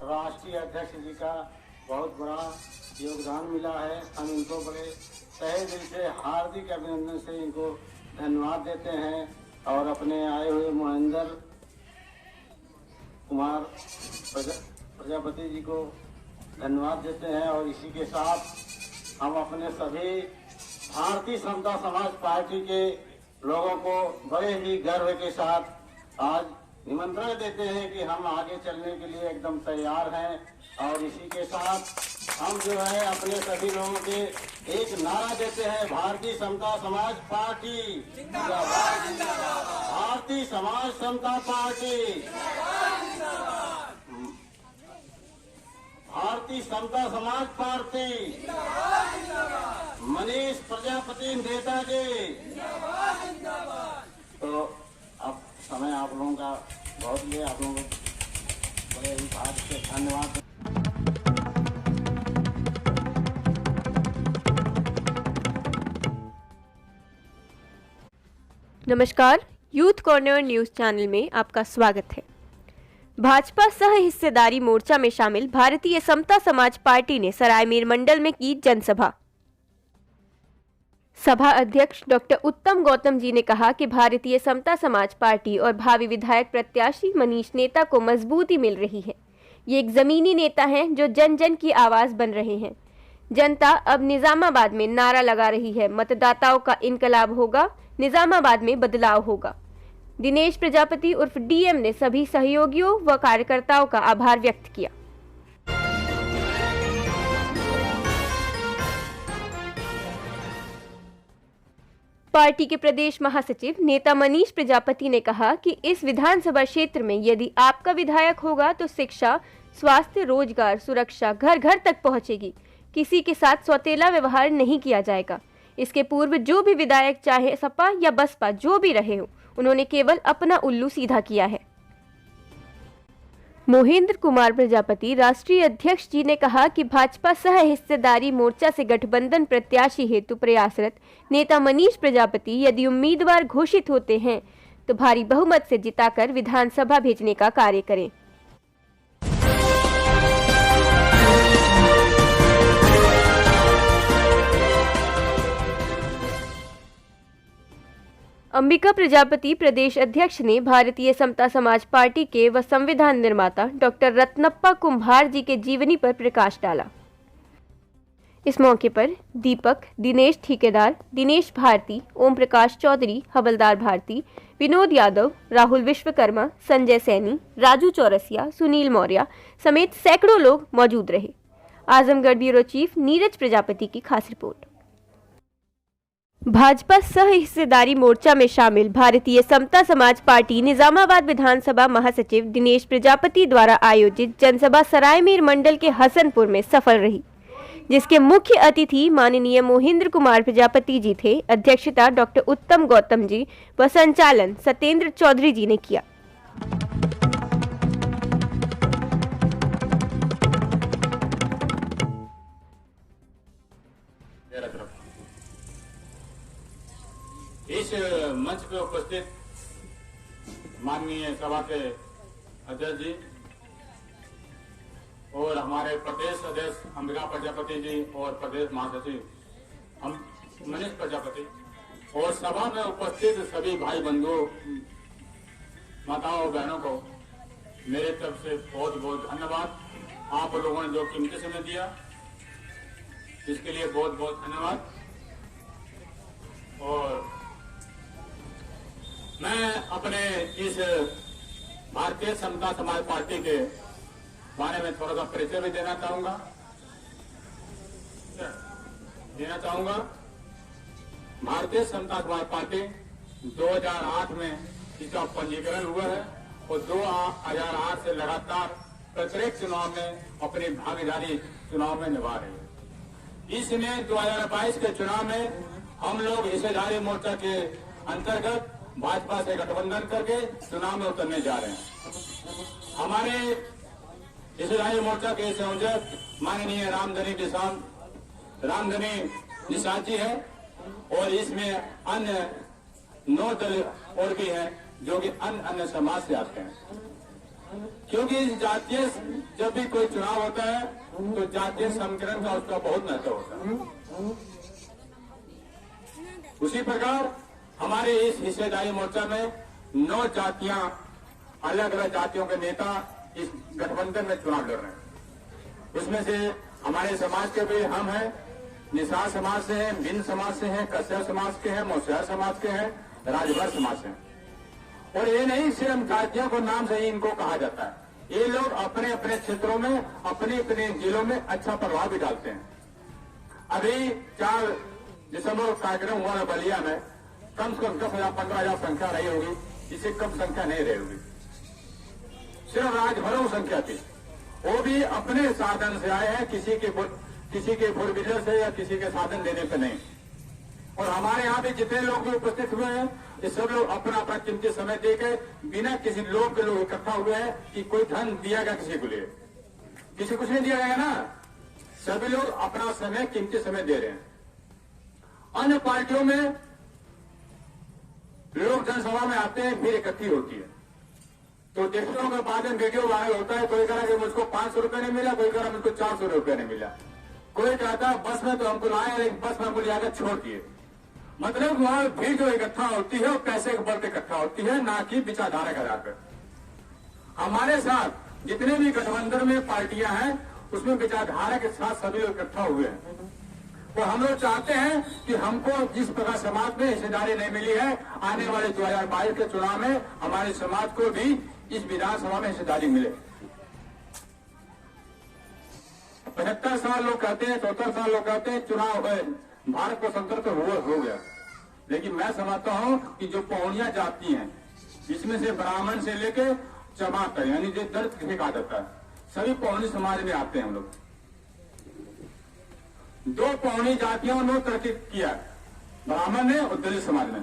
राष्ट्रीय अध्यक्ष जी का बहुत बड़ा योगदान मिला है। हम इनको बड़े तहे दिल से हार्दिक अभिनंदन से इनको धन्यवाद देते हैं और अपने आए हुए महेंद्र कुमार प्रजापति जी को धन्यवाद देते हैं। और इसी के साथ हम अपने सभी भारतीय समता समाज पार्टी के लोगों को बड़े ही गर्व के साथ आज निमंत्रण देते हैं कि हम आगे चलने के लिए एकदम तैयार हैं। और इसी के साथ हम जो है अपने सभी लोगों के एक नारा देते हैं, भारतीय समता समाज पार्टी जिंदाबाद, भारतीय समाज समता पार्टी, भारतीय समता समाज पार्टी, मनीष प्रजापति नेताजी। तो अब समय आप लोगों का बहुत लिए, आप लोगों को बड़े ही भाव से धन्यवाद। नमस्कार, यूथ कॉर्नर न्यूज चैनल में आपका स्वागत है। भाजपा सह हिस्सेदारी मोर्चा में शामिल भारतीय समता समाज पार्टी ने सरायमीर मंडल में की जनसभा। सभा अध्यक्ष डॉक्टर उत्तम गौतम जी ने कहा कि भारतीय समता समाज पार्टी और भावी विधायक प्रत्याशी मनीष नेता को मजबूती मिल रही है। ये एक जमीनी नेता हैं जो जन जन की आवाज बन रहे हैं। जनता अब निजामाबाद में नारा लगा रही है, मतदाताओं का इनकलाब होगा, निजामाबाद में बदलाव होगा। दिनेश प्रजापति उर्फ डीएम ने सभी सहयोगियों व कार्यकर्ताओं का आभार व्यक्त किया। पार्टी के प्रदेश महासचिव नेता मनीष प्रजापति ने कहा कि इस विधानसभा क्षेत्र में यदि आपका विधायक होगा तो शिक्षा, स्वास्थ्य, रोजगार, सुरक्षा घर घर तक पहुंचेगी। किसी के साथ सौतेला व्यवहार नहीं किया जाएगा। इसके पूर्व जो भी विधायक, चाहे सपा या बसपा जो भी रहे हो, उन्होंने केवल अपना उल्लू सीधा किया है। महेंद्र कुमार प्रजापति राष्ट्रीय अध्यक्ष जी ने कहा कि भाजपा सह हिस्सेदारी मोर्चा से गठबंधन प्रत्याशी हेतु प्रयासरत नेता मनीष प्रजापति यदि उम्मीदवार घोषित होते हैं तो भारी बहुमत से जिताकर विधानसभा भेजने का कार्य करें। अंबिका प्रजापति प्रदेश अध्यक्ष ने भारतीय समता समाज पार्टी के व संविधान निर्माता डॉक्टर रत्नप्पा कुंभार जी के जीवनी पर प्रकाश डाला। इस मौके पर दीपक, दिनेश ठेकेदार, दिनेश भारती, ओम प्रकाश चौधरी, हवलदार भारती, विनोद यादव, राहुल विश्वकर्मा, संजय सैनी, राजू चौरसिया, सुनील मौर्य समेत सैकड़ों लोग मौजूद रहे। आजमगढ़ ब्यूरो चीफ नीरज प्रजापति की खास रिपोर्ट। भाजपा सह हिस्सेदारी मोर्चा में शामिल भारतीय समता समाज पार्टी निजामाबाद विधानसभा महासचिव दिनेश प्रजापति द्वारा आयोजित जनसभा सरायमीर मंडल के हसनपुर में सफल रही, जिसके मुख्य अतिथि माननीय महेंद्र कुमार प्रजापति जी थे। अध्यक्षता डॉक्टर उत्तम गौतम जी व संचालन सत्येंद्र चौधरी जी ने किया। इस मंच पे उपस्थित माननीय सभा के अध्यक्ष जी और हमारे प्रदेश अध्यक्ष अंबिका प्रजापति जी और प्रदेश महासचिव हम मनीष प्रजापति और सभा में उपस्थित सभी भाई बंधुओं, माताओं, बहनों को मेरे तरफ से बहुत बहुत धन्यवाद। आप लोगों ने जो कीमती समय दिया इसके लिए बहुत बहुत धन्यवाद। और मैं अपने इस भारतीय समता समाज पार्टी के बारे में थोड़ा सा परिचय भी देना चाहूंगा। भारतीय समता समाज पार्टी 2008 में इसका पंजीकरण हुआ है और 2008 से लगातार प्रत्येक चुनाव में अपनी भागीदारी चुनाव में निभा रही है। इसमें 2022 के चुनाव में हम लोग हिस्सेदारी मोर्चा के अंतर्गत भाजपा से गठबंधन करके चुनाव में उतरने जा रहे हैं। हमारे हिस्सेदारी मोर्चा के संयोजक माननीय रामधनी निषाद जी है और इसमें अन्य 9 दल और भी हैं जो कि अन्य समाज से आते हैं। क्योंकि जातीय जब भी कोई चुनाव होता है तो जातीय समीकरण का उसका बहुत महत्व होता है। उसी प्रकार हमारे इस हिस्सेदारी मोर्चा में 9 जातियां, अलग अलग जातियों के नेता इस गठबंधन में चुनाव लड़ रहे हैं। उसमें से हमारे समाज के भी हम हैं, निषाद समाज से हैं, बिंद समाज से हैं, कश्यप समाज के हैं, मौसिया समाज के हैं, राजभर समाज से हैं। और ये नहीं सिर्फ जातियों को नाम से ही इनको कहा जाता है, ये लोग अपने अपने क्षेत्रों में, अपने अपने जिलों में अच्छा प्रभाव भी डालते हैं। अभी 4 दिसंबर को कार्यक्रम हुआ है बलिया में, कम से कम 10,000-15,000 संख्या रही होगी, इससे कम संख्या नहीं रही होगी। सिर्फ राजभरों संख्या थी, वो भी अपने साधन से आए हैं, किसी के फोर व्हीलर से या किसी के साधन देने पे नहीं। और हमारे यहाँ भी जितने लोग भी उपस्थित हुए हैं, ये सब लोग अपना अपना कीमती समय देकर बिना किसी लोग के लोग इकट्ठा हुए हैं कि कोई धन दिया गया किसी को लिए, किसी कुछ नहीं दिया गया ना, सभी लोग अपना समय, कीमती समय दे रहे हैं। अन्य पार्टियों में लोग जनसभा में आते हैं, फिर इकट्ठी होती है, तो देखने के बाद में वीडियो वायरल होता है। कोई कह रहा कि मुझको 500 रुपए नहीं मिला, कोई कह रहा मुझको 400 रुपए नहीं मिला, कोई कहता बस में तो हमको लाए, लेकिन बस में हमको लिया छोड़ दिए। मतलब वहां भीड़ जो इकट्ठा होती है वो पैसे के बल पे इकट्ठा होती है, ना कि विचारधारा के आधार पर। हमारे साथ जितने भी गठबंधन में पार्टियां हैं, उसमें विचारधारा के साथ सभी लोग इकट्ठा हुए हैं। तो हम लोग चाहते हैं कि हमको जिस प्रकार समाज में हिस्सेदारी नहीं मिली है, आने वाले 2022 के चुनाव में हमारे समाज को भी इस विधानसभा में हिस्सेदारी मिले। 75 साल लोग कहते हैं, 74 साल लोग कहते हैं चुनाव भारत को स्वतंत्र हो गया, लेकिन मैं समझता हूं कि जो पौड़ियां जाती हैं, इसमें से ब्राह्मण से लेके चमार यानी जो दर्द किसे कहा जाता है, सभी पौड़ी समाज में आते हैं हम लोग। 2 पौड़ी जातियों ने तरक्की किया, ब्राह्मण ने और दलित समाज ने।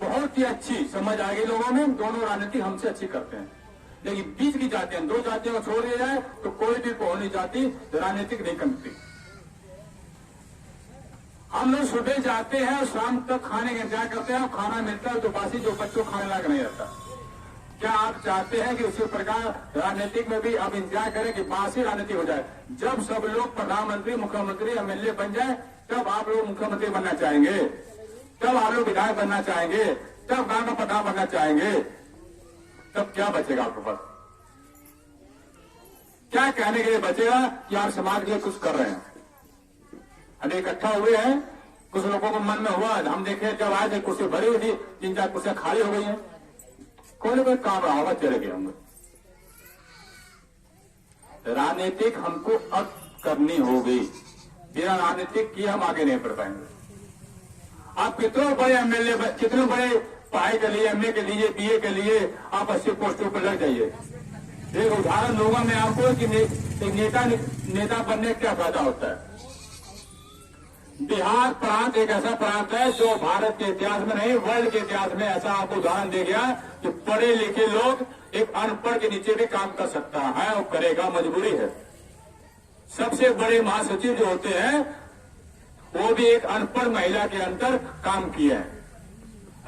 बहुत ही अच्छी समझ आ गई लोगों में, दोनों राजनीति हमसे अच्छी करते हैं। लेकिन बीच की जातियां, 2 जातियों को छोड़ दिया जाए तो कोई भी पौड़ी जाति राजनीतिक नहीं करती। हम लोग सुबह जाते हैं और शाम तक खाने का इंतजार करते हैं, खाना मिलता है तो बासी जो बच्चों खाने लायक नहीं रहता। क्या आप चाहते हैं कि उसी प्रकार राजनीतिक में भी आप इंतजार करें कि बासी राजनीति हो जाए? जब सब लोग प्रधानमंत्री, मुख्यमंत्री, एमएलए बन जाए, तब आप लोग मुख्यमंत्री बनना चाहेंगे, तब आप लोग विधायक बनना चाहेंगे, तब गांव का प्रधान बनना चाहेंगे, तब क्या बचेगा आपके पास? क्या कहने के लिए बचेगा कि आप समाज के लिए कुछ कर रहे हैं? अभी इकट्ठा हुए हैं, कुछ लोगों को मन में हुआ, हम देखे जब आए थे कुर्सी भरी हुई थी, 3-4 कुर्सियां खाली हो गई हैं, कोई ना कोई काम रहा होगा, चले गए होंगे। राजनीतिक हमको अब करनी होगी, बिना राजनीतिक किए हम आगे नहीं बढ़ पाएंगे। आप कितने बड़े एमएलए, कितने बड़े पढ़ाई के लिए, एमए के लिए, बीए के लिए आप 80 पोस्टों पर लग जाइए। एक उदाहरण दूंगा मैं आपको कि नेता बनने का क्या फायदा होता है। बिहार प्रांत एक ऐसा प्रांत है जो भारत के इतिहास में नहीं, वर्ल्ड के इतिहास में ऐसा आपको उदाहरण दे गया कि पढ़े लिखे लोग एक अनपढ़ के नीचे भी काम कर सकता है और करेगा, मजबूरी है। सबसे बड़े महासचिव जो होते हैं वो भी एक अनपढ़ महिला के अंदर काम किए हैं।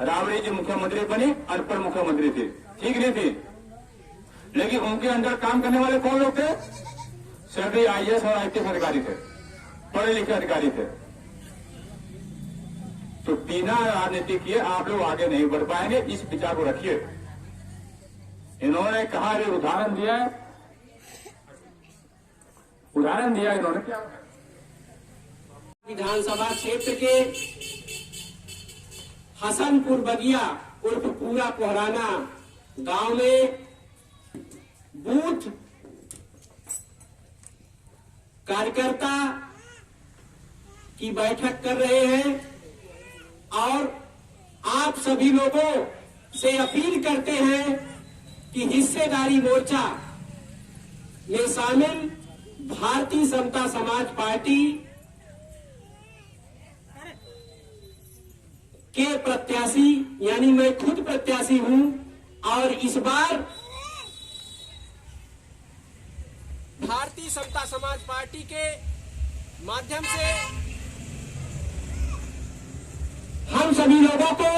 राबड़ी जी मुख्यमंत्री बनी, अनपढ़ मुख्यमंत्री थी, ठीक नहीं थी, लेकिन उनके अंदर काम करने वाले कौन लोग थे? सभी आईएएस और आईपीएस अधिकारी थे, पढ़े लिखे अधिकारी थे। तो बिना राजनीति किए आप लोग आगे नहीं बढ़ पाएंगे, इस विचार को रखिए। इन्होंने कहा, उदाहरण दिया है, इन्होंने क्या? विधानसभा क्षेत्र के हसनपुर बगिया उर्फ पूरा कोहराना गांव में बूथ कार्यकर्ता की बैठक कर रहे हैं और आप सभी लोगों से अपील करते हैं कि हिस्सेदारी मोर्चा में शामिल भारतीय समता समाज पार्टी के प्रत्याशी, यानी मैं खुद प्रत्याशी हूं और इस बार भारतीय समता समाज पार्टी के माध्यम से हम सभी लोगों को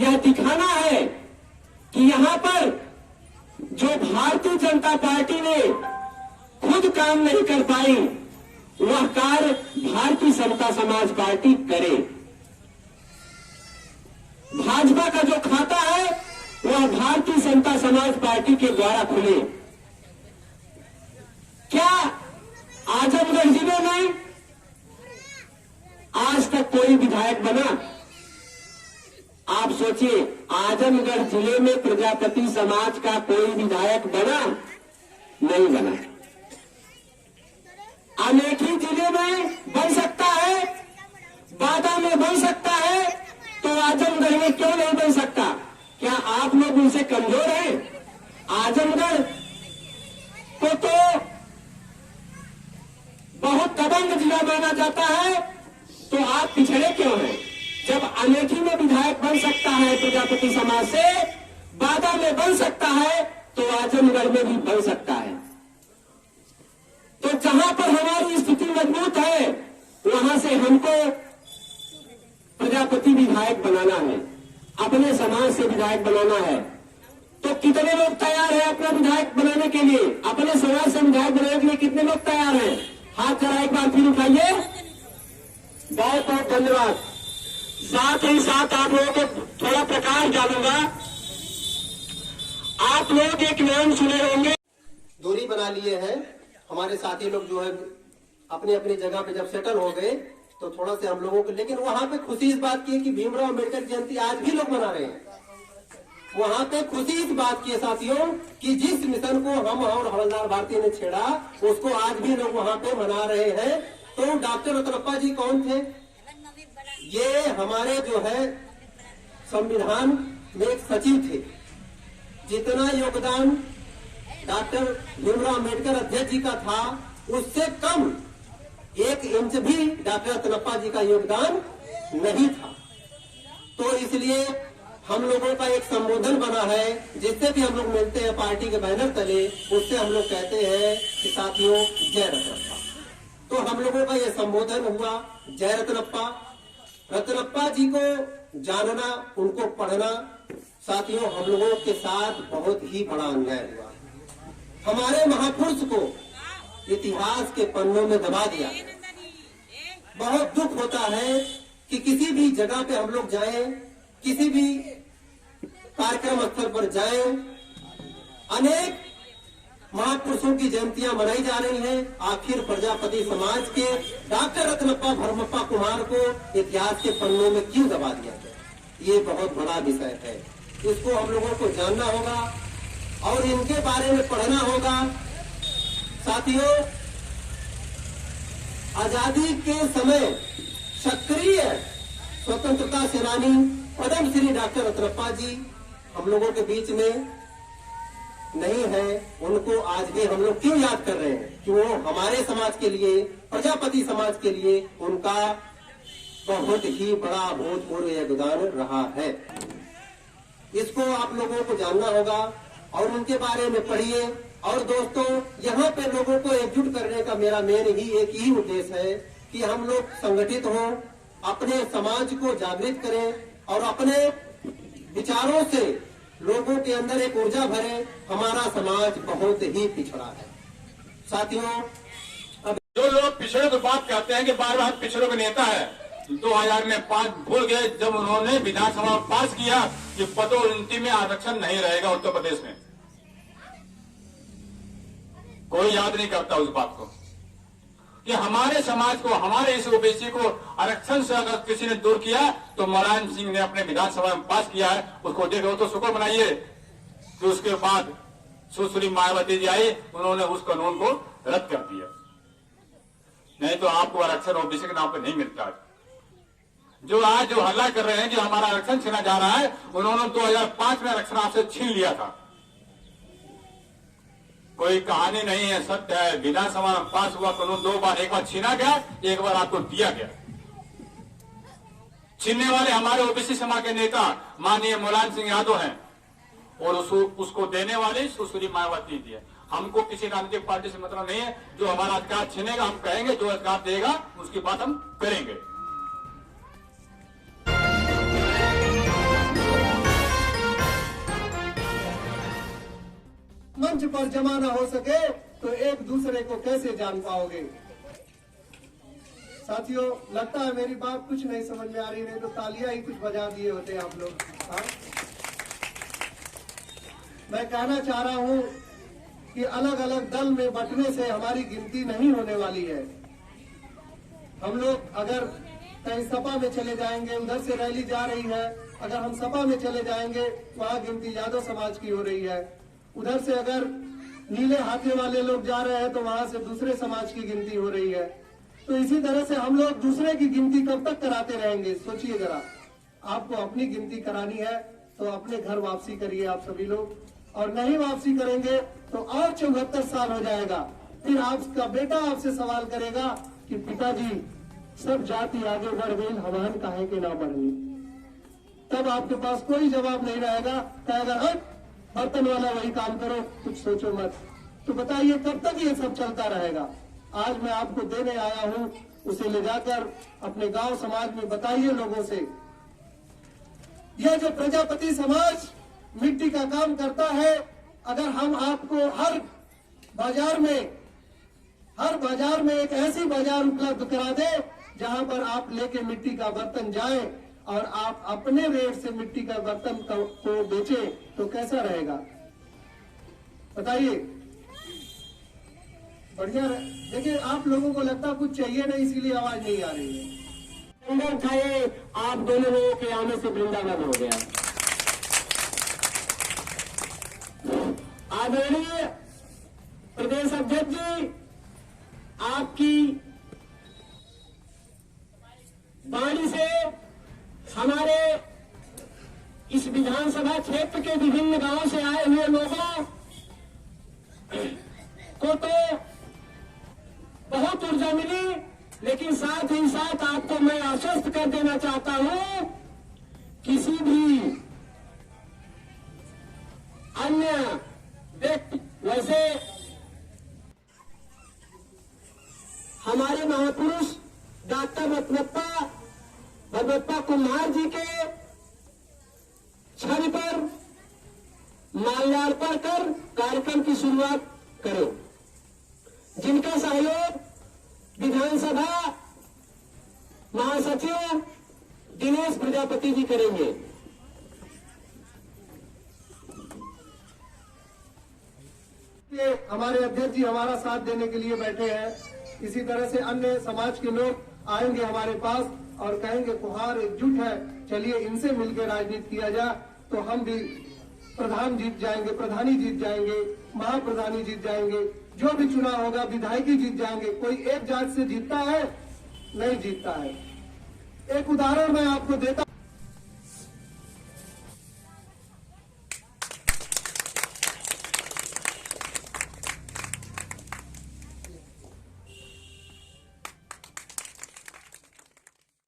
यह दिखाना है कि यहां पर जो भारतीय जनता पार्टी ने खुद काम नहीं कर पाई, वह कार्य भारतीय समता समाज पार्टी करे। भाजपा का जो खाता है वह भारतीय समता समाज पार्टी के द्वारा खुले। क्या आजमगढ़ जिले में आज तक कोई विधायक बना? आप सोचिए, आजमगढ़ जिले में प्रजापति समाज का कोई विधायक बना? नहीं बना। अमेठी जिले में बन सकता है, बादा में बन सकता है, तो आजमगढ़ में क्यों नहीं बन सकता? क्या आप लोग उनसे कमजोर हैं? आजमगढ़ को तो बहुत दबंग जिला माना जाता है, तो आप पिछड़े क्यों हैं? जब अमेठी में विधायक बन सकता है प्रजापति समाज से, बादा में बन सकता है, तो आजमगढ़ में भी बन सकता है। तो जहां पर हमारी स्थिति मजबूत है, वहां से हमको प्रजापति विधायक बनाना है, अपने समाज से विधायक बनाना है। तो कितने लोग तैयार हैं अपना विधायक बनाने के लिए? अपने समाज से विधायक बनाने के लिए कितने लोग तैयार हैं? हाथ जरा एक बार फिर उठाइए। बहुत बहुत धन्यवाद। साथ ही साथ आप लोगों को थोड़ा प्रकाश डालूंगा। आप लोग एक नाम सुने होंगे, दूरी बना लिए हैं। हमारे साथी लोग जो है अपनी अपनी जगह पे जब सेटल हो गए, तो थोड़ा से हम लोगों को, लेकिन वहां पे खुशी इस बात की है कि भीमराव अम्बेडकर जयंती आज भी लोग मना रहे हैं। वहां पे खुशी इस बात की है साथियों कि जिस मिशन को हम और हवलदार भारती ने छेड़ा, उसको आज भी लोग वहां पे मना रहे हैं। तो डॉक्टर रत्नप्पा जी कौन थे? ये हमारे जो है संविधान में एक सचिव थे। जितना योगदान डॉक्टर भीमराव अम्बेडकर अध्यक्ष जी का था, उससे कम 1 इंच भी डॉक्टर रत्नप्पा जी का योगदान नहीं था। तो इसलिए हम लोगों का एक संबोधन बना है, जिससे भी हम लोग मिलते हैं पार्टी के बैनर तले, उससे हम लोग कहते हैं कि साथियों जय रत्नप्पा। तो हम लोगों का ये संबोधन हुआ, जय रत्नप्पा। रत्नप्पा जी को जानना, उनको पढ़ना, साथियों हम लोगों के साथ बहुत ही बड़ा अन्याय हुआ। हमारे महापुरुष को इतिहास के पन्नों में दबा दिया। बहुत दुख होता है कि किसी भी जगह पे हम लोग जाएं, किसी भी कार्यक्रम स्थल पर जाएं, अनेक महापुरुषों की जयंतियां मनाई जा रही हैं। आखिर प्रजापति समाज के डॉक्टर रत्नप्पा भरमप्पा कुमार को इतिहास के पन्नों में क्यों दबा दिया गया? ये बहुत बड़ा विषय है। इसको हम लोगों को जानना होगा और इनके बारे में पढ़ना होगा। साथियों, आजादी के समय सक्रिय स्वतंत्रता सेनानी पद्मश्री डॉक्टर रत्नप्पा जी हम लोगों के बीच में नहीं है। उनको आज भी हम लोग क्यों याद कर रहे हैं? कि वो हमारे समाज के लिए, प्रजापति समाज के लिए उनका बहुत ही बड़ा अभूतपूर्व योगदान रहा है। इसको आप लोगों को जानना होगा और उनके बारे में पढ़िए। और दोस्तों, यहाँ पे लोगों को एकजुट करने का मेरा मेन ही एक ही उद्देश्य है कि हम लोग संगठित हों, अपने समाज को जागृत करें और अपने विचारों से लोगों के अंदर एक ऊर्जा भरे। हमारा समाज बहुत ही पिछड़ा है साथियों। जो लोग पिछड़े को बात कहते हैं कि बार बार पिछड़ों के नेता है, 2005 भूल गए जब उन्होंने विधानसभा में पास किया कि पदोन्नति में आरक्षण नहीं रहेगा उत्तर प्रदेश में। कोई याद नहीं करता उस बात को कि हमारे समाज को, हमारे इस ओबीसी को आरक्षण से अगर किसी ने दूर किया तो मुलायम सिंह ने अपने विधानसभा में पास किया है। उसको देखो तो शुक्र मनाइए कि उसके बाद सुश्री मायावती जी आई, उन्होंने उस कानून को रद्द कर दिया। नहीं तो आपको आरक्षण ओबीसी के नाम पर नहीं मिलता। जो आज जो हल्ला कर रहे हैं, जो हमारा आरक्षण छीना जा रहा है, उन्होंने 2005 में आरक्षण आपसे छीन लिया था। कोई कहानी नहीं है, सत्य है। विधानसभा में पास हुआ कानून 2 बार, एक बार छीना गया, एक बार आपको दिया गया। छीनने वाले हमारे ओबीसी समाज के नेता माननीय मुलायम सिंह यादव हैं और उसको देने वाली सुश्री मायावती जी है। हमको किसी राजनीतिक पार्टी से मतलब नहीं है। जो हमारा अधिकार छीनेगा हम कहेंगे, जो अधिकार देगा उसकी बात हम करेंगे। मंच पर जमा न हो सके तो एक दूसरे को कैसे जान पाओगे। साथियों, लगता है मेरी बात कुछ नहीं समझ में आ रही, नहीं तो तालियां ही कुछ बजा दिए होते आप लोग। हाँ, मैं कहना चाह रहा हूं कि अलग अलग दल में बंटने से हमारी गिनती नहीं होने वाली है। हम लोग अगर कहीं सपा में चले जाएंगे, उधर से रैली जा रही है, अगर हम सपा में चले जाएंगे वहां गिनती यादव समाज की हो रही है, उधर से अगर नीले हाथे वाले लोग जा रहे हैं तो वहां से दूसरे समाज की गिनती हो रही है। तो इसी तरह से हम लोग दूसरे की गिनती कब तक कराते रहेंगे। सोचिए जरा, आपको अपनी गिनती करानी है तो अपने घर वापसी करिए आप सभी लोग, और नहीं वापसी करेंगे तो और 74 साल हो जाएगा। फिर आपका बेटा आपसे सवाल करेगा कि पिताजी सब जाति आगे बढ़ गई, हमान काहे के ना बढ़ी। तब आपके पास कोई जवाब नहीं रहेगा, कहेगा हट बर्तन वाला वही काम करो, कुछ सोचो मत। तो बताइए कब तक ये सब चलता रहेगा। आज मैं आपको देने आया हूं, उसे ले जाकर अपने गांव समाज में बताइए लोगों से। यह जो प्रजापति समाज मिट्टी का काम करता है, अगर हम आपको हर बाजार में एक ऐसी बाजार उपलब्ध करा दे जहां पर आप लेके मिट्टी का बर्तन जाएं और आप अपने रेट से मिट्टी का बर्तन को बेचें तो कैसा रहेगा बताइए। बढ़िया देखिए, आप लोगों को लगता कुछ चाहिए नहीं, इसीलिए आवाज नहीं आ रही है। अंदर खाए आप दोनों लोगों के आने से वृंदावन हो गया। आदरणीय प्रदेश अध्यक्ष जी, आपकी वाणी से हमारे इस विधानसभा क्षेत्र के विभिन्न गांवों से आए हुए लोगों को तो बहुत ऊर्जा मिली, लेकिन साथ ही साथ आपको मैं आश्वस्त कर देना चाहता हूं, किसी भी अन्य व्यक्ति वैसे हमारे महापुरुष डॉक्टर रत्नप्पा कुम्हार जी के छवि पर माल्यार्पण कर कार्यक्रम की शुरुआत करें, जिनका सहयोग विधानसभा महासचिव दिनेश प्रजापति जी करेंगे। हमारे अध्यक्ष जी हमारा साथ देने के लिए बैठे हैं। इसी तरह से अन्य समाज के लोग आएंगे हमारे पास और कहेंगे कुहार एकजुट है, चलिए इनसे मिलकर राजनीति किया जाए, तो हम भी प्रधान जीत जाएंगे, प्रधानी जीत जाएंगे, महाप्रधानी जीत जाएंगे, जो भी चुनाव होगा विधायकी जीत जाएंगे। कोई एक जात से जीतता है? नहीं जीतता है। एक उदाहरण मैं आपको देता